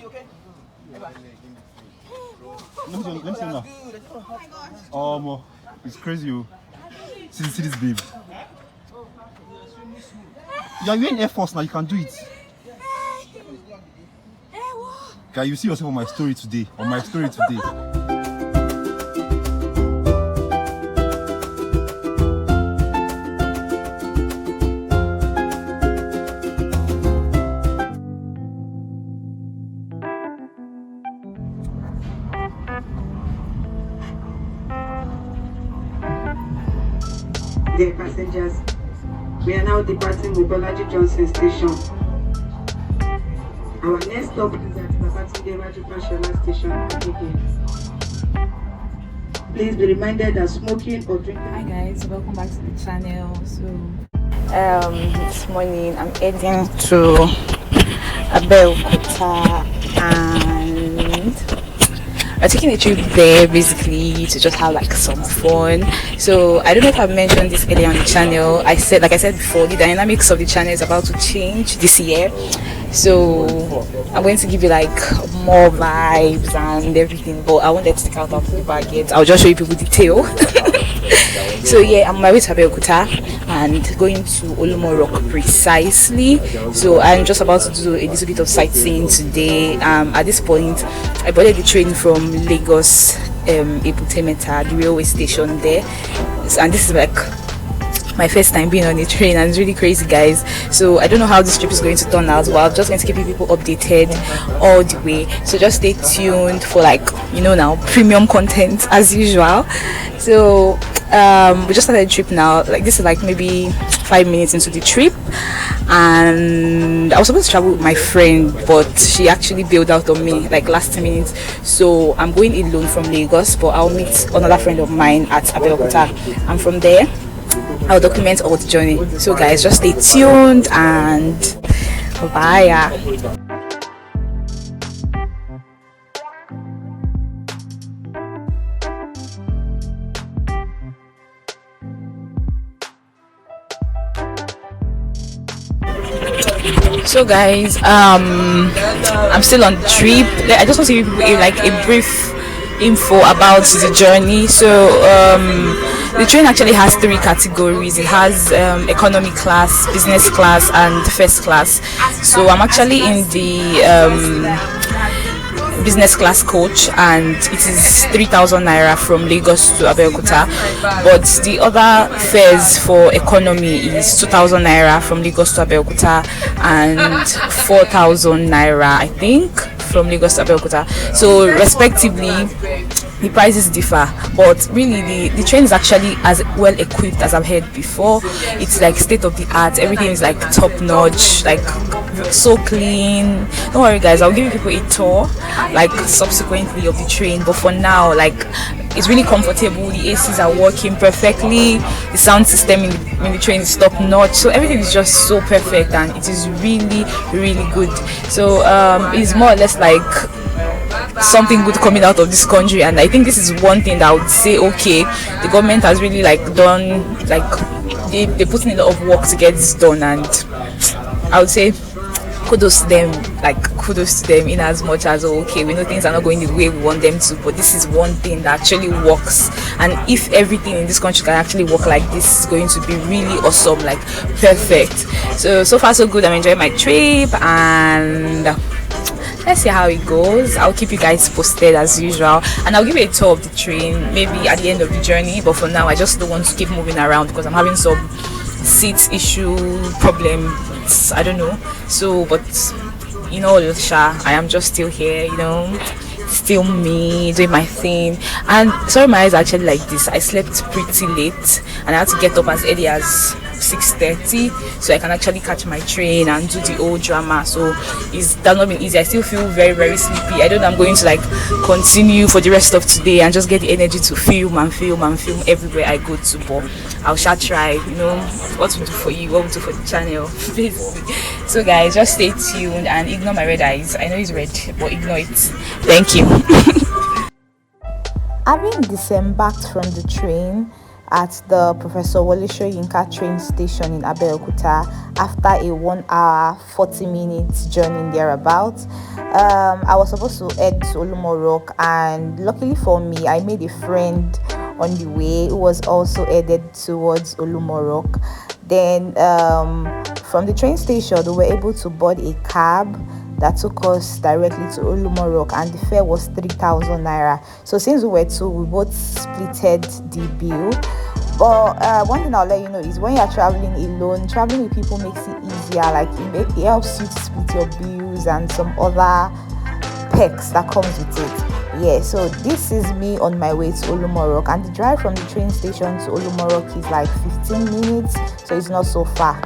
Let me see now. Oh, it's crazy. See this, babe. You're in Air Force now. You can do it. Guy, you see yourself on my story today. Dear passengers, we are now departing Mobolaji Johnson station. Our next stop is at Yaba station, Agege. Please be reminded that smoking or drinking. Hi guys, welcome back to the channel. So this morning I'm heading to Abeokuta and I'm taking a trip there basically to just have like some fun. So I don't know if I've mentioned this earlier on the channel. Like I said before, the dynamics of the channel is about to change this year. So I'm going to give you like more vibes and everything, but I won't let it stick out of the bag yet. I'll just show you people detail. So yeah, I'm on my way to Abeokuta and going to Olumo Rock precisely. So I'm just about to do a little bit of sightseeing today. At this point I boarded the train from Lagos Abeokuta, the railway station there, and this is like my first time being on a train and it's really crazy, guys. So I don't know how this trip is going to turn out, but I'm just going to keep you people updated all the way. So just stay tuned for like, you know, now premium content as usual. So we just started the trip now. Like this is like maybe 5 minutes into the trip, and I was supposed to travel with my friend, but she actually bailed out on me like last minute. So I'm going alone from Lagos, but I'll meet another friend of mine at Abeokuta, and from there I'll document all the journey. So guys, just stay tuned and bye. So guys, I'm still on the trip. I just want to give you like a brief info about the journey. So the train actually has 3 categories. It has economy class, business class and first class. So I'm actually in the business class coach, and it is 3,000 naira from Lagos to Abeokuta, but the other fares for economy is 2,000 naira from Lagos to Abeokuta and 4,000 naira I think from Lagos to Abeokuta. So respectively the prices differ, but really the train is actually as well equipped as I've heard before. It's like state of the art, everything is like top notch, like so clean. Don't worry guys, I'll give you people a tour like subsequently of the train, but for now like it's really comfortable. The ACs are working perfectly, the sound system in the train is top notch, so everything is just so perfect and it is really good. So it's more or less like something good coming out of this country, and I think this is one thing that I would say, okay, the government has really like done, like they put in a lot of work to get this done, and I would say kudos to them, in as much as, okay, we know things are not going the way we want them to, but this is one thing that actually works. And if everything in this country can actually work like this, it's going to be really awesome, like perfect. So far so good. I'm enjoying my trip and let's see how it goes. I'll keep you guys posted as usual, and I'll give you a tour of the train maybe at the end of the journey, but for now I just don't want to keep moving around because I'm having some seat issue problems, I don't know. So but you know, I am just still here, you know, still me doing my thing. And sorry, my eyes are actually like this. I slept pretty late and I had to get up as early as 6:30 so I can actually catch my train and do the whole drama. So it's not been easy. I still feel very sleepy. I don't know, I'm going to like continue for the rest of today and just get the energy to film everywhere I go to, but I'll try, you know, what to do for you, what to do for the channel basically. So guys, just stay tuned and ignore my red eyes. I know it's red, but ignore it. Thank you. Having disembarked from the train, at the Professor Wole Soyinka Train station in Abeokuta after a 1 hour 40 minutes journey thereabouts. I was supposed to head to Olumo Rock, and luckily for me, I made a friend on the way who was also headed towards Olumo Rock. Then from the train station, we were able to board a cab that took us directly to Olumo Rock, and the fare was 3,000 naira. So since we were two, we both splitted the bill. But one thing I'll let you know is when you're traveling alone, traveling with people makes it easier. Like it helps you to split your bills and some other perks that comes with it. Yeah, so this is me on my way to Olumo Rock, and the drive from the train station to Olumo Rock is like 15 minutes, so it's not so far.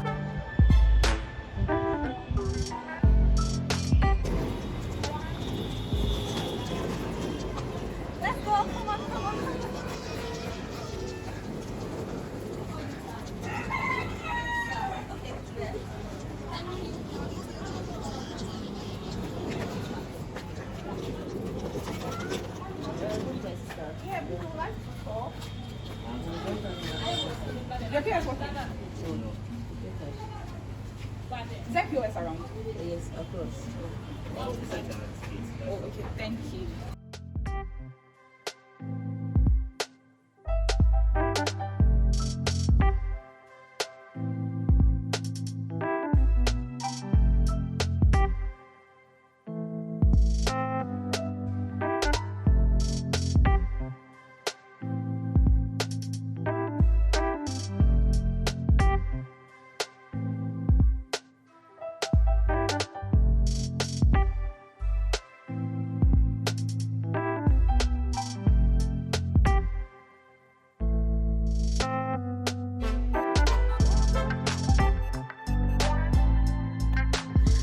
Your POS working? Is that POS around? Yes, of course. Oh, okay. Thank you.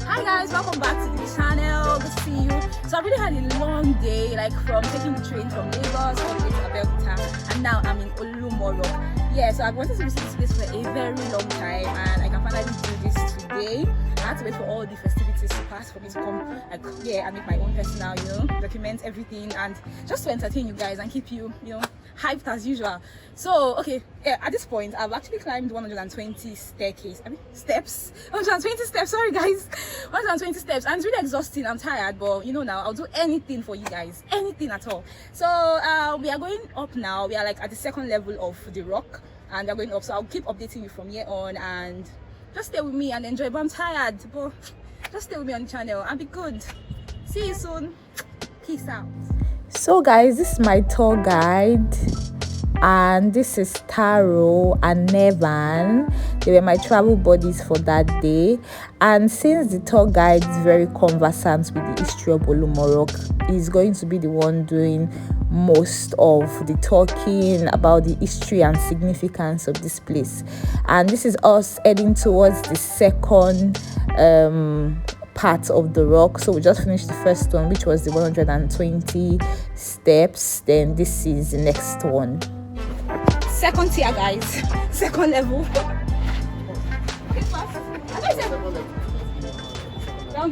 Hi guys, welcome back to the channel. Good to see you. So I really had a long day, like from taking the train from Lagos all the way to Abeokuta, and now I'm in Olumo Rock. Yeah, so I've wanted to visit this place for a very long time, and I can finally do this today. I had to wait for all the festivities to pass for me to come, like, yeah, and make my own personal, document everything, and just to entertain you guys and keep you, hyped as usual. So okay, yeah, at this point I've actually climbed 120 steps. 120 steps, sorry guys. 120 steps, and it's really exhausting. I'm tired, but now I'll do anything for you guys, anything at all. So we are going up now. We are like at the second level of the rock, and we're going up, so I'll keep updating you from here on, and just stay with me and enjoy. But I'm tired, but just stay with me on the channel and be good. See you soon. Peace out. So guys, this is my tour guide, and this is Taro and Nevan. They were my travel buddies for that day, and since the tour guide is very conversant with the history of Olumo Rock, he's going to be the one doing most of the talking about the history and significance of this place. And this is us heading towards the second part of the rock. So we just finished the first one, which was the 120 steps. Then this is the next one. Second tier, guys. Second level.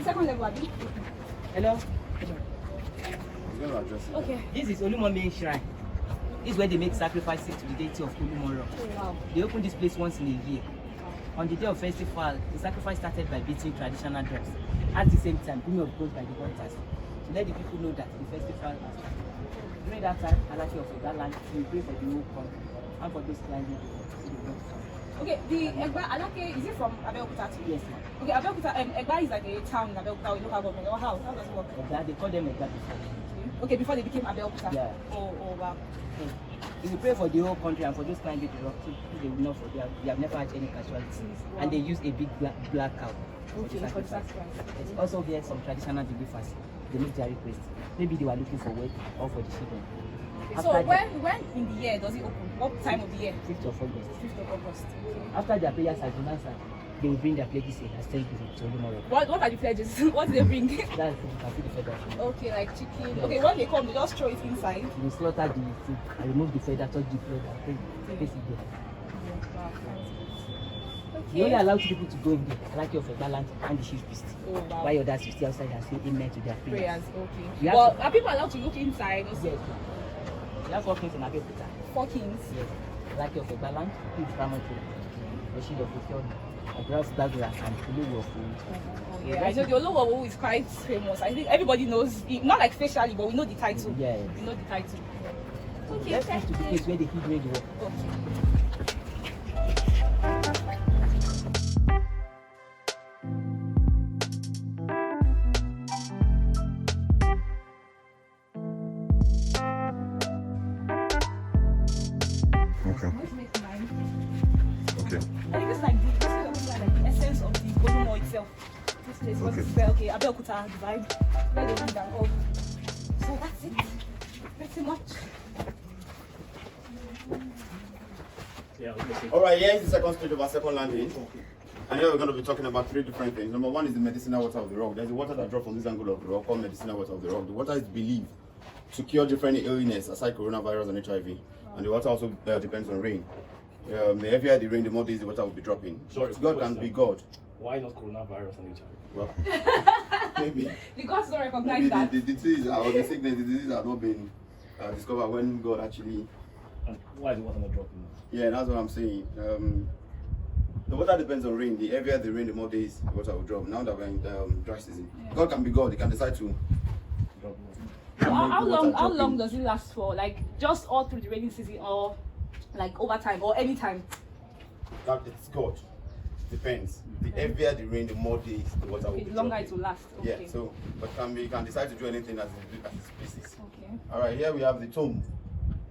Second level, Abby. Hello? Okay. This is Olumo main shrine. This is where they make sacrifices to the deity of Olumo Rock. Oh, wow. They open this place once in a year. On the day of festival, the sacrifice started by beating traditional drums. At the same time, bringing of gold by the hunters to let the people know that the festival has started. During that time, Alaki of that land, we pray for the whole country and for those climbing to the Lord. Okay, the Egba Alake, is it from Abeokuta too? Yes, ma'am. Okay, Abeokuta, Egba is like a town in Abeokuta or local government, or how? How does it work? Egba, they call them Egba before. Okay, before they became Abeokuta? Yeah. Oh, wow. If you pray for the whole country and for those climbing the rock, they will not forget. They have never had any casualties. Wow. And they use a big black cow. Okay, for the sacrifice. It's also here some traditional believers. They make their request. Maybe they were looking for work or for the children. Okay, so when in the year does it open? What time of the year? 5th of August. 5th of August. Okay. After their prayers have been answered, they will bring their pledges here as thank you to Olumo Rock. What are the pledges? What do they bring? That's you can see the feather. Okay, like chicken. Okay, when they come, they just throw it inside. You slaughter the food and remove the feather, touch the blood and place it there. Wow. You only Okay. allow 2 people to go in there, like your Fegbaland and the chief priest. Oh, wow. While others will stay outside and say amen to their prayers. Prayers, okay. We have Well, are people allowed to look inside? Also? Yes. We have 4 kings in Abeokuta. 4 kings. Yes. Like of Balang, huge Ramontu, the shield of Fifion, Address Dagla, and Olumo Rock. Yeah, I know the Olumo is quite famous. I think everybody knows it, not like facially, but we know the title. Yes. We know the title. Okay, Let's move to the place where the hid radio. Okay. Okay. I think it's like the essence of the Olumo itself. This place was okay. Abeokuta vibe, where they live and all. So that's it. Pretty much. All right, here is the second stage of our second landing. And here we're going to be talking about 3 different things. Number 1 is the medicinal water of the rock. There's the water that drops from this angle of the rock called medicinal water of the rock. The water is believed to cure different illnesses aside coronavirus and HIV. And the water also depends on rain. The heavier the rain, the more days the water will be dropping. Sorry, God can be God. Why not coronavirus and HIV? Well, maybe. The gods don't recognize Maybe that. the disease or the sickness, the disease have not been discovered when God actually. And why is the water not dropping? Yeah, that's what I'm saying. The water depends on rain. The heavier the rain, the more days the water will drop. Now that we're in dry season, God can be God. He can decide to. Drop So make how the water long dropping. does it last for? Like just all through the rainy season, or like over time, or any time? That it's God. Depends. The heavier the rain, the more days the water will Okay, be the longer dropping. it will last. Okay. Yeah. So, but we can decide to do anything as it pleases. Okay. All right. Here we have the tomb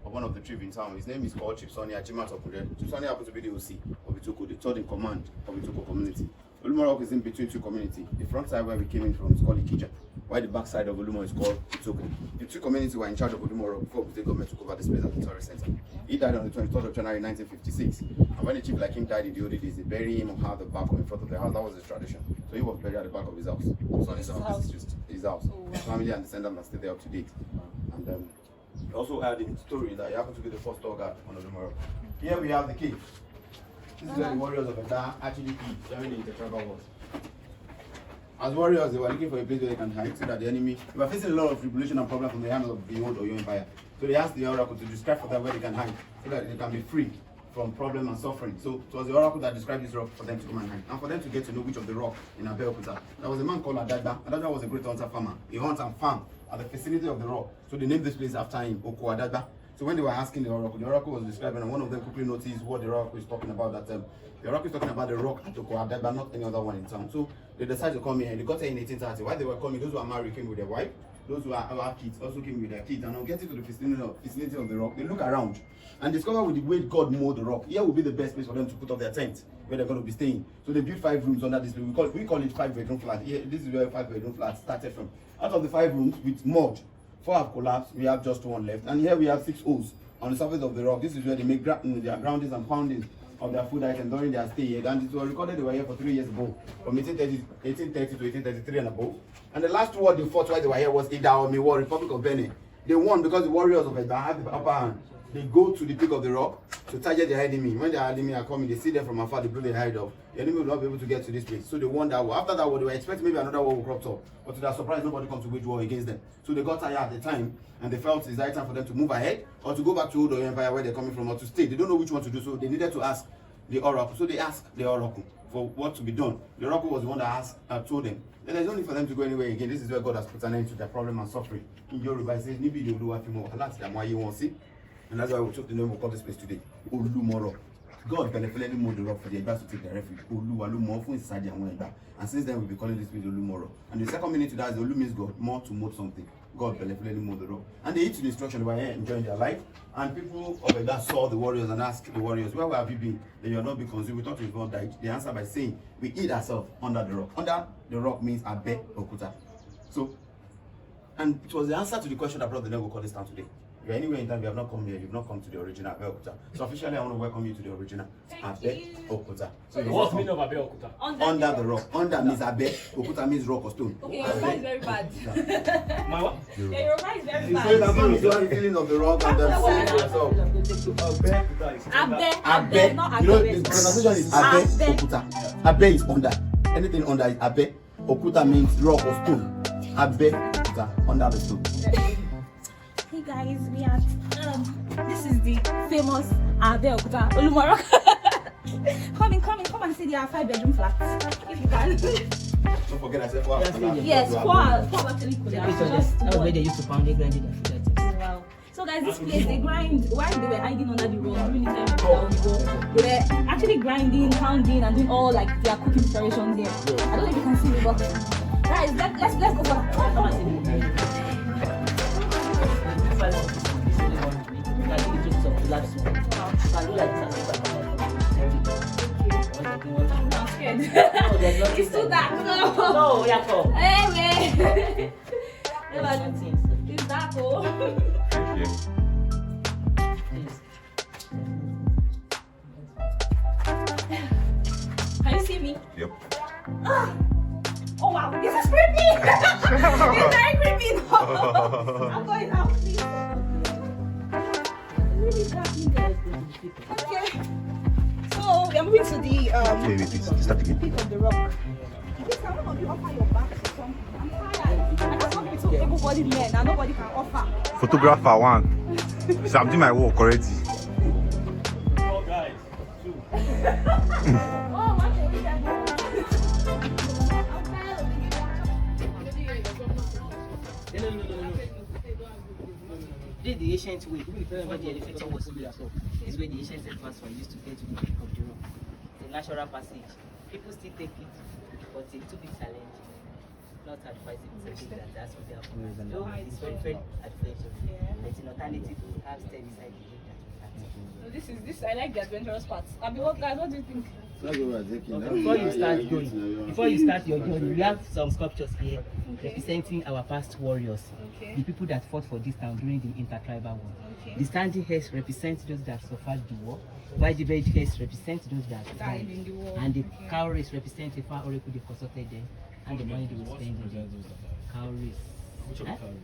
of one of the chiefs in town. His name is called Chief Sonny Achima Tokunde. Chief Sonny happens to be the OC of Itoko, the third in command of Itoko community. Olumo Rock is in between 2 communities. The front side where we came in from is called Ikija, while the back side of Olumo is called Itoko. The 2 communities were in charge of Olumo Rock before the government took over this place as a tourist center. He died on the 23rd of January 1956. And when a chief like him died in the old days, they bury him on the back or in front of the house. That was his tradition. So he was buried at the back of his house. Sonny's house is just his house. His family and descendants are still there up to date. And he also had in story that he happened to be the first tour guide on Olumo Rock. Here we have the cave. This is where the warriors of Eda actually lived during the intertribal wars. As warriors, they were looking for a place where they can hide so that the enemy, they were facing a lot of tribulation and problems from the hands of the old Oyo Empire. So they asked the oracle to describe for them where they can hide so that they can be free from problem and suffering. So it was the oracle that described this rock for them to come and hide. And for them to get to know which of the rock in Abeokuta. There was a man called Adagba. Adagba was a great hunter farmer. He hunts and farmed at the vicinity of the rock. So they named this place after him, Oko Adagba. So when they were asking the oracle was describing, and one of them quickly noticed what the oracle is talking about, that the oracle is talking about the rock at Oko Adagba, not any other one in town. So they decided to come here, and they got here in 1830. While they were coming, those who are married came with their wife. Those who have kids also came with their kids. And on getting to the vicinity of the rock, they look around and discover with the way God mowed the rock, here will be the best place for them to put up their tent where they're going to be staying. So they built 5 rooms under this place. We call it 5-bedroom flat. Here, this is where 5-bedroom flat started from. Out of the 5 rooms with mud, 4 have collapsed. We have just 1 left. And here we have 6 holes on the surface of the rock. This is where they make their groundings and poundings of their food items during their stay here. And it was recorded they were here for 3 years ago, from 1830 to 1833 and above. And the last war they fought while they were here was Idahomi War, Republic of Benin. They won because the warriors of Eda had the upper hand. They go to the peak of the rock to target their enemy. When their enemy are coming, they see them from afar, they blow their head off. The enemy will not be able to get to this place. So they won that war. After that war, they were expecting maybe another war will crop up. But to their surprise, nobody comes to wage war against them. So they got tired at the time, and they felt it's right time for them to move ahead, or to go back to Old Oyo Empire where they're coming from, or to stay. They don't know which one to do, so they needed to ask the oracle. So they asked the oracle for what to be done. The oracle was the one that told them. Then there's no need for them to go anywhere again. This is where God has put an end to their problem and suffering. In Yoruba, it says, Nibi Oluwa Fimo, that's the why you want to see. And that's why we took the name of call this place today, Olumo Rock. God beneficially moved the rock for the Egbas to take their refuge. Olumo inside their Egba. And since then, we'll be calling this place Olumo Rock. And the second meaning to that is Olu means God, more to mold something. God beneficially moved the rock. And they eat to the instruction, they were here enjoying their life. And people of Egba saw the warriors and asked the warriors, where have you been? Then you are not being consumed. We thought we've not died. They answered by saying, we eat ourselves under the rock. Under the rock means Abeokuta. So, and it was the answer to the question that brought the name we call this town today. If you're anywhere in time, you have not come here, you've not come to the original Abeokuta. So officially, I want to welcome you to the original Abeokuta. So What's the meaning of Abeokuta? Under the rock. Under means Okuta means rock or stone. Okay, your mind is very bad. My what? Yeah, your mind is very So bad. that's not the feeling of the rock and then see it for yourself. Abeokuta is Abe, not You know, Abe. the pronunciation is Abeokuta. Abe is under. Anything under is Abe. Okuta means rock or stone. Abeokuta, under the stone. Hey guys, we are this is the famous Abeokuta Olumo Rock. Come and see their 5-bedroom flat if you can. Don't forget I said, wow. Yes, four actually collapsed. That was where they used to pound the grinding and food items. Wow. So guys, this place they grind while they were hiding under the rock during the time they were on the rock. They were actually grinding, pounding, and doing all like their cooking preparations here. I don't know if you can see it, but guys, let's go for that. Come and see it. I'm scared. It's too dark. No, yeah, come. Hey, wait. It's dark. Oh. Can you see me? Yep. Oh wow, this is creepy! It's very creepy! No. I'm going out, please. Really dark in there. Okay. So we are moving to the Wait, start again. peak of the rock. Please, can one of you offer your back or something? I'm tired. I just want to able-bodied men and nobody can offer. Photographer one. So I'm doing my work already. Oh, guys. Two. Oh, what a weekend. This is the ancient way. Wherever the elevator was built, is where the ancient person used to get to the peak of the rock. It's a natural passage. People still take it, but it's too big challenge. Not advisable to take that. That's what they are doing. Though it's very, very adventurous. But an alternative to have stay beside the road that we have. This I like the adventurous parts. Guys, what do you think? Before you start your journey, we have some sculptures here representing our past warriors, the people that fought for this town during the intertribal war. The standing heads represent those that suffered the war, while the village heads represent those that died in the war. and the cow race represents the far oracle they consulted them and the money they will spend in the cow race. Which of the cars?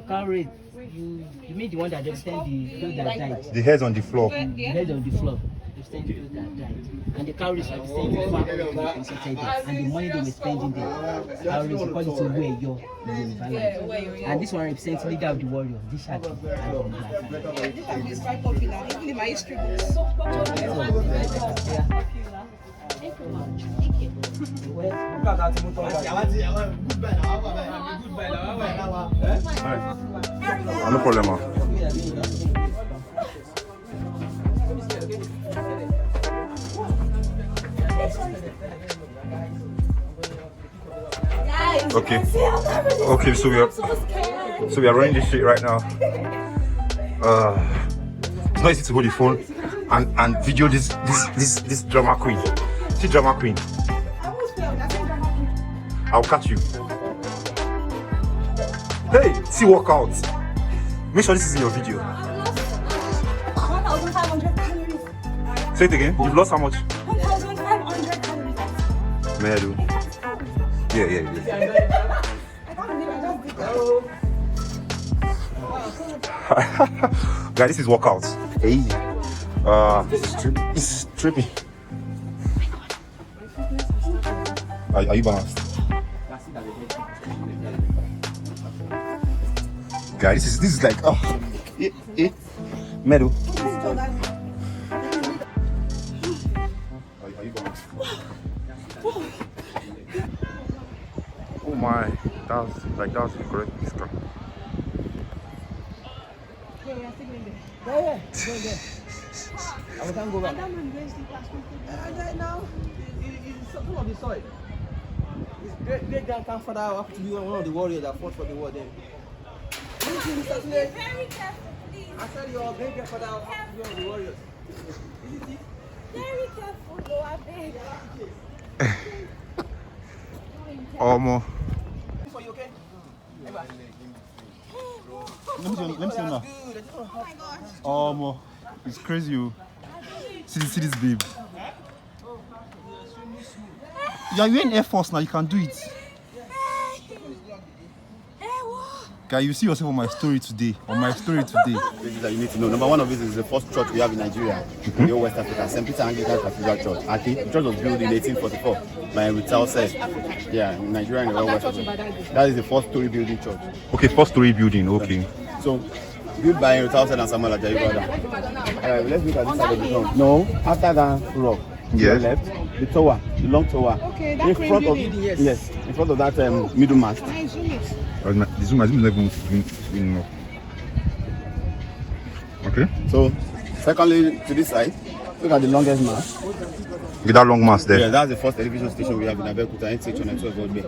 Cow race, you mean the one that represent those that died? The heads on the floor. The head on the floor represent those that died. And the cowries represent the far oracle they consulted them and the money they were spending there. Cowries, we call it a way yo. And this one represents leader of the warrior. This shall be This is quite popular, even in my history books. No problem. Guys, Okay. Okay, so we are running this shit right now. It's not easy to hold the phone and video this drama queen. See drama queen. I'll catch you. Hey, see workout. Make sure this is in your video. 1,500 calories. Say it again. You've lost how much? 1,500 calories. May I do? Yeah. I can't believe I just did that. Guys, this is workout. Hey. It's trippy. Are you balanced? Guys, this is like medal. Are you balanced? Oh my, that's the correct picture. I can't go back. Now, it's some of the soil. His great grandfather happened to be one of the warriors that fought for the war then. Very careful, please. I said your great grandfather happened to be one of the warriors. Very careful, though, I beg. Almost. For you, okay? Let me see now. Oh my gosh. It's crazy. You see this babe. Yeah, you're in Air Force now. You can do it. Guy, you see yourself on my story today. Things that you need to know. Number one of this is the first church we have in Nigeria, in the West Africa, St. Peter Anglican Cathedral Church. The church was built in 1844 by Rutile said. Yeah, in Nigeria and the West Africa. That is the 4-story building church. Okay, 4-story building. Okay. So, built by Rutausen and Samuel Ajayi brother. Alright, let's look at this side of the town. No, after that rock, to Yes. the left, the tower, the long tower. Okay, that in crane front of building, yes. yes, in front of that middle mast. Nice unit. The zoom is not even enough. Okay. So, secondly, to this side, look at the longest mast. With that long mass there. Yeah, that's the first television station we have in Abeokuta, NTH channel 12 all day.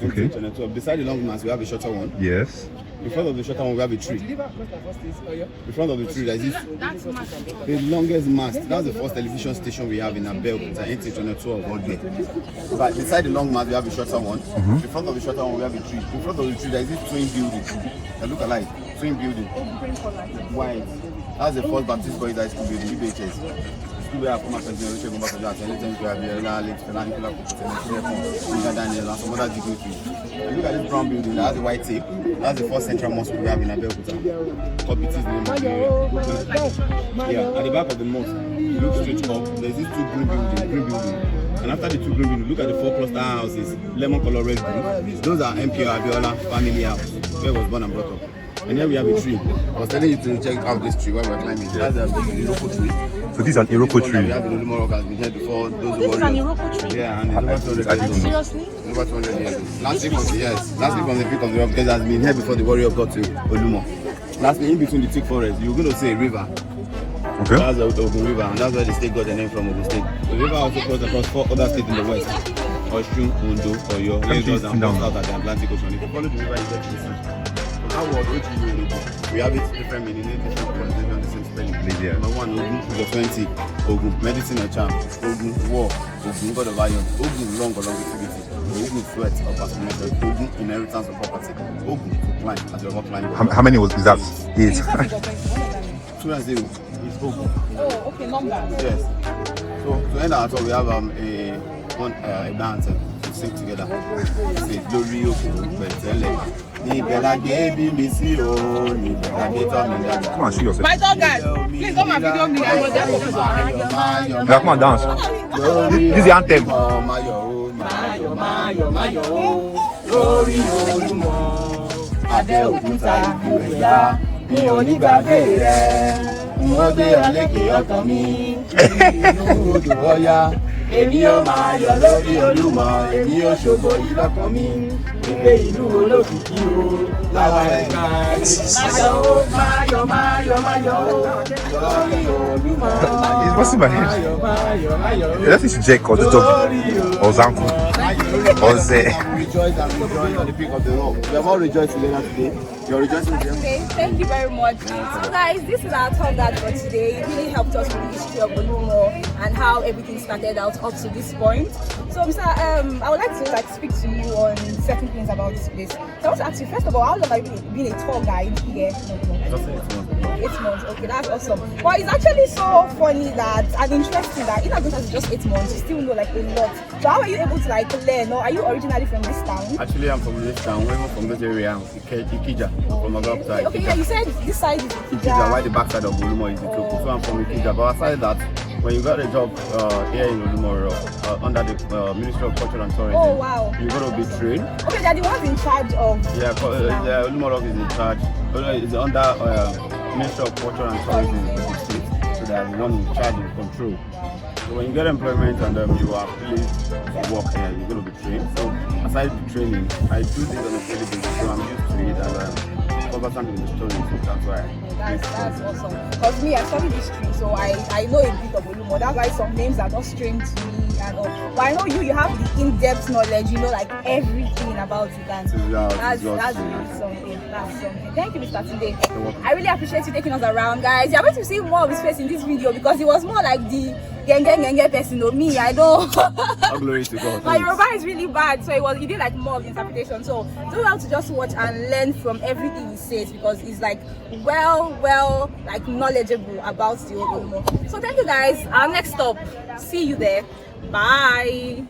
Okay. NTH channel 12. Beside the long mast, we have a shorter one. Yes. In front of the shorter one, we have a tree. In front of the tree, there is the longest mast. That's the first television station we have in Abeokuta, NTH channel 12 all day. But beside the long mast, we have a shorter one. In front of the shorter one, we have a tree. In front of the tree, there is this twin building. They look alike. Twin building. White. That's the first Baptist Boys High School building, UBHS. School where I come after generation, come back to that, and anytime we have the late Nicola Daniel, and some other dignitaries. Look at this brown building, that has a white tape. That's the first central mosque we have in Abeokuta. Copy's name of the area. Yeah, at the back of the mosque, look straight up, there's these two green buildings. And after the two green buildings, look at the 4 cluster houses, lemon color, red brick. Those are MPO Abiola family house, where I was born and brought up. And here we have a tree. I was telling you to check out this tree while we're climbing. That's the Iroko tree. So this is an Iroko We tree. have in Olumo Rock has been here before. Those This is an warriors. Iroko tree. Yeah, and it's over 200 I years didn't know. old. Seriously? Over 200 years old. Last week from the peak of the rock, because it has been here before the warrior got to Olumo. Lastly, in between the thick forest, you're going to see a river. Okay. That's the Ogun River, and that's where the state got the name from, Ogun State. The river also flows across 4 other states in the west: Osun, Ondo, Oyo, Lagos, and south at the Atlantic Ocean. If you follow the river, you get to the sea. That word, we have it different meaning, different pronunciation, the same spelling. Yeah. Number 1, Ogun, is 20. Ogun, medicine or charm. Ogun, war. Ogun, god of iron. Ogun, long or longevity. Ogun, sweat or fascination. Ogun, inheritance of property. Ogun, to climb as you're not climbing. How many is that? 8. 2 and 0 is Ogun. Oh, okay, number. Yes. So to end our talk, we have a dance to sing together. Say glory of Petele. Ni bela baby mi si o, ni bela geta mi da. Come on, show yourself. My dog, guys, please come and video me. I was there. Yeah, come on, dance. This is the anthem. Glory Olumo, Abeokuta ìgbéyà, mi ò ní gbàgbé rẹ̀. Wọ́n gbé ọlẹ́kẹ̀ ọkàn mi, inú odò Ọya. Èmi ó máa yọ̀ lórí Olúmọ, èmi ó ṣògo yìí lọ́kàn mi. Ìgbé ìlú olókìkí o, láwa ẹ̀ka máyọ̀ ó, máyọ̀ lórí Olúmọ. It's busting my head. Máyọ̀. That is Jack or the dog or Zanku or Ze. Rejoice and rejoice on the peak of the rock. We have all rejoiced together today. You're rejoicing with them. Okay, thank you very much. So guys, this is our talk guide for today. It really helped us with the history of Olumo and how everything started out up to this point. So Mr. I would like to speak to you on certain things about this place. So I want to ask you, first of all, how long have you been a tour guide here? Just 8 months. Okay, that's awesome. But it's actually so funny that and interesting that in Abeokuta is just 8 months, you still know a lot. So how are you able to learn? Or are you originally from this town? Actually, I'm from this town. We're from this area, Ikija, from Abeokuta. Okay, yeah, you said this side is Ikija, why the backside of Olumo is Itoku. So I'm from Ikija. But aside that, when you got a job here in Olumo Rock, under the Ministry of Culture and Tourism, oh wow, you're going to be trained. Okay, they're the ones in charge of. Yeah, Olumo Rock is in charge. It's under Ministry of Culture and Tourism in the state. So they are the one in charge and control. So when you get employment and you are pleased to work here, you're going to be trained. So aside the training, I do this on a daily basis, so I'm used to it and conversant with the stories. So that's why. That's awesome. Because me, I studied history, so I know a bit of Olumo. That's why some names are not strange to me and all. But I know you have the in-depth knowledge. You know, like everything about it, and that's really something. That's something. Thank you, Mr. Tunde. I really appreciate you taking us around, guys. You're going to see more of his face in this video because it was more like the genge person of me. I know. All glory to God. My Yoruba is really bad, so he did like more of the interpretation. So do well to just watch and learn from everything he says because he's like well like knowledgeable about the Olumo. So thank you guys. Our next stop. See you there. Bye.